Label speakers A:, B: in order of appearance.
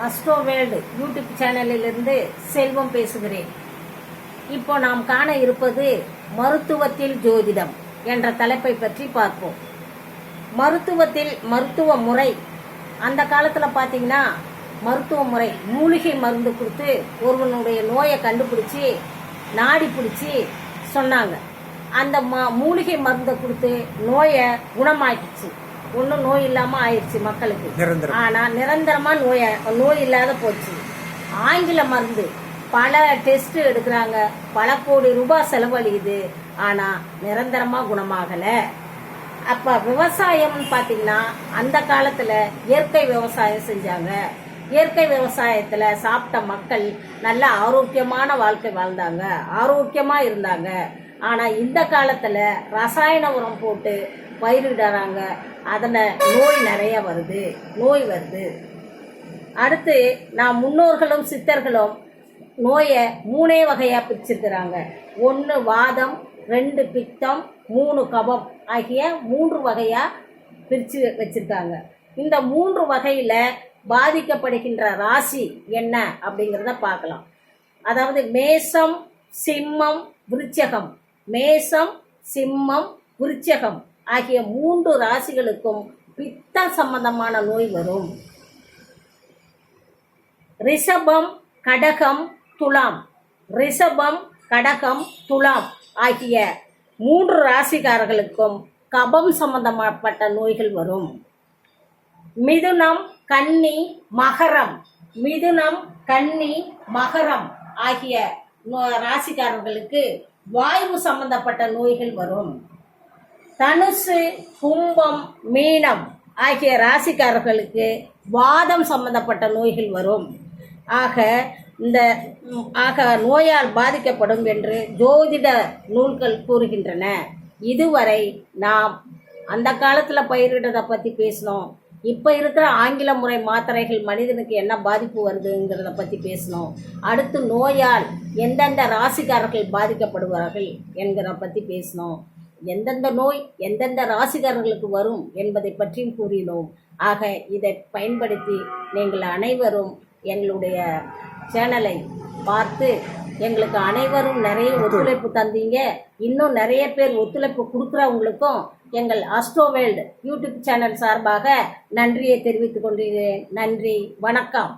A: Astro world YouTube சேனலிலிருந்து செல்வம் பேசுகிறேன். இப்போ நாம் காண இருப்பது மருத்துவத்தில் ஜோதிடம் என்ற தலைப்பை பற்றி பார்ப்போம். மருத்துவத்தில் மருத்துவ முறை, அந்த காலத்தில் பார்த்தீங்கன்னா மருத்துவ முறை மூலிகை மருந்து கொடுத்து ஒருவனுடைய நோயை கண்டுபிடிச்சி நாடி பிடிச்சி சொன்னாங்க. அந்த மூலிகை மருந்தை கொடுத்து நோயை குணமாக்கிச்சு. ஒன்றும் நோய் இல்லாமல் ஆயிடுச்சு மக்களுக்கு. ஆனால் நிரந்தரமாக நோய் இல்லாத போச்சு. ஆங்கில மருந்து பல டெஸ்ட் எடுக்கிறாங்க, பல கோடி ரூபாய் செலவழியுது, ஆனால் நிரந்தரமாக குணமாகலை. அப்போ விவசாயம்னு பார்த்தீங்கன்னா அந்த காலத்தில் இயற்கை விவசாயம் செஞ்சாங்க. இயற்கை விவசாயத்தில் சாப்பிட்ட மக்கள் நல்ல ஆரோக்கியமான வாழ்க்கை வாழ்ந்தாங்க, ஆரோக்கியமாக இருந்தாங்க. ஆனால் இந்த காலத்தில் ரசாயன உரம் போட்டு பயிரிடுறாங்க, அதில் நோய் நிறைய வருது. அடுத்து நாம் முன்னோர்களும் சித்தர்களும் நோயை 3 வகையாக பிரிச்சிருக்கிறாங்க. 1 வாதம், 2 பித்தம், 3 கபம் ஆகிய 3 வகையாக பிரித்து வச்சிருக்காங்க. இந்த 3 வகையில் பாதிக்கப்படுகின்ற ராசி என்ன அப்படிங்கிறத பார்க்கலாம். அதாவது மேசம், சிம்மம், விருச்சகம். மேசம், சிம்மம், விருச்சகம் ஆகிய 3 ராசிகளுக்கும் பித்த சம்பந்தமான நோய் வரும். ரிஷபம், கடகம், துலாம். ரிஷபம், கடகம், துலாம் ஆகிய 3 ராசிக்காரர்களுக்கும் கபம் சம்பந்தப்பட்ட நோய்கள் வரும். மிதுனம், கன்னி, மகரம். மிதுனம், கன்னி, மகரம் ஆகிய ராசிக்காரர்களுக்கு வாயு சம்பந்தப்பட்ட நோய்கள் வரும். தனுசு, கும்பம், மீனம் ஆகிய ராசிக்காரர்களுக்கு வாதம் சம்பந்தப்பட்ட நோய்கள் வரும். ஆக நோயால் பாதிக்கப்படும் என்று ஜோதிட நூல்கள் கூறுகின்றன. இதுவரை நாம் அந்த காலத்தில் பயிரிடுறதை பற்றி பேசினோம். இப்போ இருக்கிற ஆங்கில முறை மாத்திரைகள் மனிதனுக்கு என்ன பாதிப்பு வருதுங்கிறத பற்றி பேசினோம். அடுத்து நோயால் எந்தெந்த ராசிக்காரர்கள் பாதிக்கப்படுவார்கள் என்கிறத பற்றி பேசினோம். எந்தெந்த நோய் எந்தெந்த ராசிக்காரர்களுக்கு வரும் என்பதை பற்றியும் கூறினோம். ஆக இதை பயன்படுத்தி நீங்கள் அனைவரும் எங்களுடைய சேனலை பார்த்து எங்களுக்கு அனைவரும் நிறைய ஒத்துழைப்பு தந்தீங்க. இன்னும் நிறைய பேர் ஒத்துழைப்பு கொடுக்குறவங்களுக்கும் எங்கள் அஸ்ட்ரோ வேர்ல்டு யூடியூப் சேனல் சார்பாக நன்றியை தெரிவித்துக் கொள்கிறேன். நன்றி, வணக்கம்.